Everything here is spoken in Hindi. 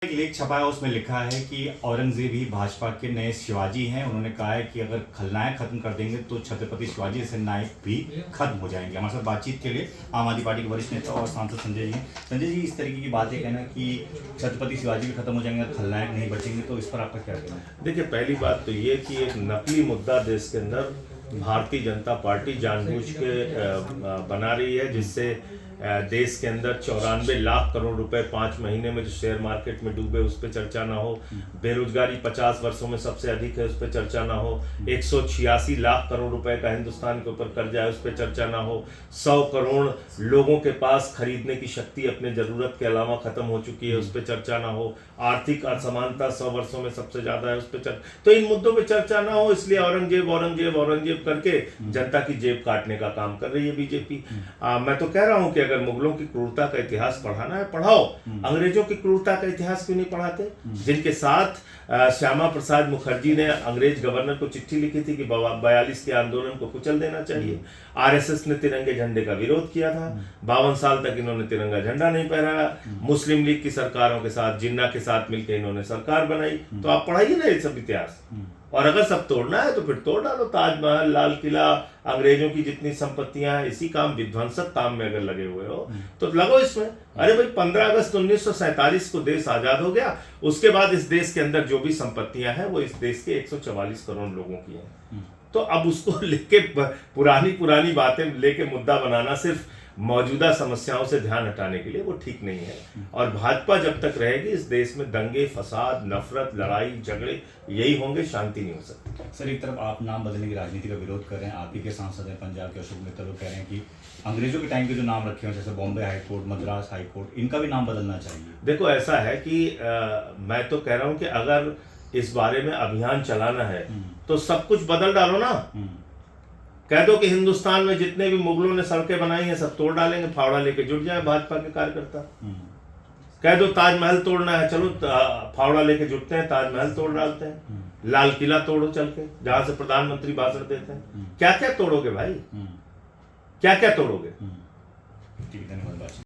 एक लेख छपा है, उसमें लिखा है कि औरंगजेब ही भाजपा के नए शिवाजी हैं। उन्होंने कहा है कि अगर खलनायक खत्म कर देंगे तो छत्रपति शिवाजी जैसे नायक भी खत्म हो जाएंगे। हमारे साथ बातचीत के लिए आम आदमी पार्टी के वरिष्ठ नेता और सांसद संजय जी हैं। संजय जी, इस तरीके की बातें कहना कि छत्रपति शिवाजी भी खत्म हो जाएंगे, खलनायक नहीं बचेंगे, तो इस पर आपका क्या कहना है? देखिए, पहली बात तो ये कि एक नकली मुद्दा देश के अंदर भारतीय जनता पार्टी जानबूझ के बना रही है, जिससे देश के अंदर 94 लाख करोड़ रुपए 5 महीने में जो शेयर मार्केट में डूबे उस पर चर्चा ना हो, बेरोजगारी 50 वर्षों में सबसे अधिक है उस पर चर्चा ना हो, 186 लाख करोड़ रुपए का हिंदुस्तान के ऊपर कर्जा है उस पर चर्चा ना हो, 100 करोड़ लोगों के पास खरीदने की शक्ति अपने जरूरत के अलावा खत्म हो चुकी है उस पर चर्चा ना हो, आर्थिक असमानता 100 वर्षों में सबसे ज्यादा है उस पर चर्चा। तो इन मुद्दों पर चर्चा ना हो, इसलिए औरंगजेब करके जनता की जेब काटने का काम कर रही है बीजेपी। मैं तो कह रहा हूं कि अगर मुगलों की क्रूरता का इतिहास पढ़ाना है पढ़ाओ, अंग्रेजों की क्रूरता का इतिहास क्यों नहीं पढ़ाते? जिनके साथ श्यामा प्रसाद मुखर्जी ने अंग्रेज गवर्नर को चिट्ठी लिखी थी कि 42 के आंदोलन को कुचल देना चाहिए। आरएसएस ने तिरंगे झंडे का विरोध किया था, 52 साल तक इन्होंने तिरंगा झंडा नहीं फहराया। मुस्लिम लीग की सरकारों के साथ, जिन्ना के साथ मिलकर इन्होंने सरकार बनाई। तो आप पढ़ाइए ना ये सब इतिहास, और अगर सब तोड़ना है तो फिर तोड़ डालो। ताजमहल, लाल किला, अंग्रेजों की जितनी संपत्तियां हैं, इसी काम विध्वंसक काम में अगर लगे हुए हो तो लगो इसमें। अरे भाई, 15 अगस्त 1947 को देश आजाद हो गया, उसके बाद इस देश के अंदर जो भी संपत्तियां हैं वो इस देश के 144 करोड़ लोगों की हैं। तो अब उसको लेके पुरानी बातें लेके मुद्दा बनाना सिर्फ मौजूदा समस्याओं से ध्यान हटाने के लिए वो ठीक नहीं है। और भाजपा जब तक रहेगी इस देश में दंगे, फसाद, नफरत, लड़ाई झगड़े यही होंगे, शांति नहीं हो सकती। सर, एक तरफ आप नाम बदलने की राजनीति का विरोध कर रहे हैं, आप ही के सांसद हैं पंजाब के अशोक मित्तल, कह रहे हैं कि अंग्रेजों के टाइम के जो नाम रखे हैं जैसे Bombay high court, Madras high court, इनका भी नाम बदलना चाहिए। देखो, ऐसा है कि मैं तो कह रहा हूं कि अगर इस बारे में अभियान चलाना है तो सब कुछ बदल डालो ना। कह दो कि हिंदुस्तान में जितने भी मुगलों ने सड़कें बनाई हैं सब तोड़ डालेंगे, फावड़ा लेके जुट जाए भाजपा के कार्यकर्ता। कह दो ताजमहल तोड़ना है, चलो फावड़ा लेके जुटते हैं, ताजमहल तोड़ डालते हैं। लाल किला तोड़ो चल के, जहां से प्रधानमंत्री भाषण देते हैं। क्या क्या तोड़ोगे भाई, क्या क्या तोड़ोगे? ठीक है, धन्यवाद।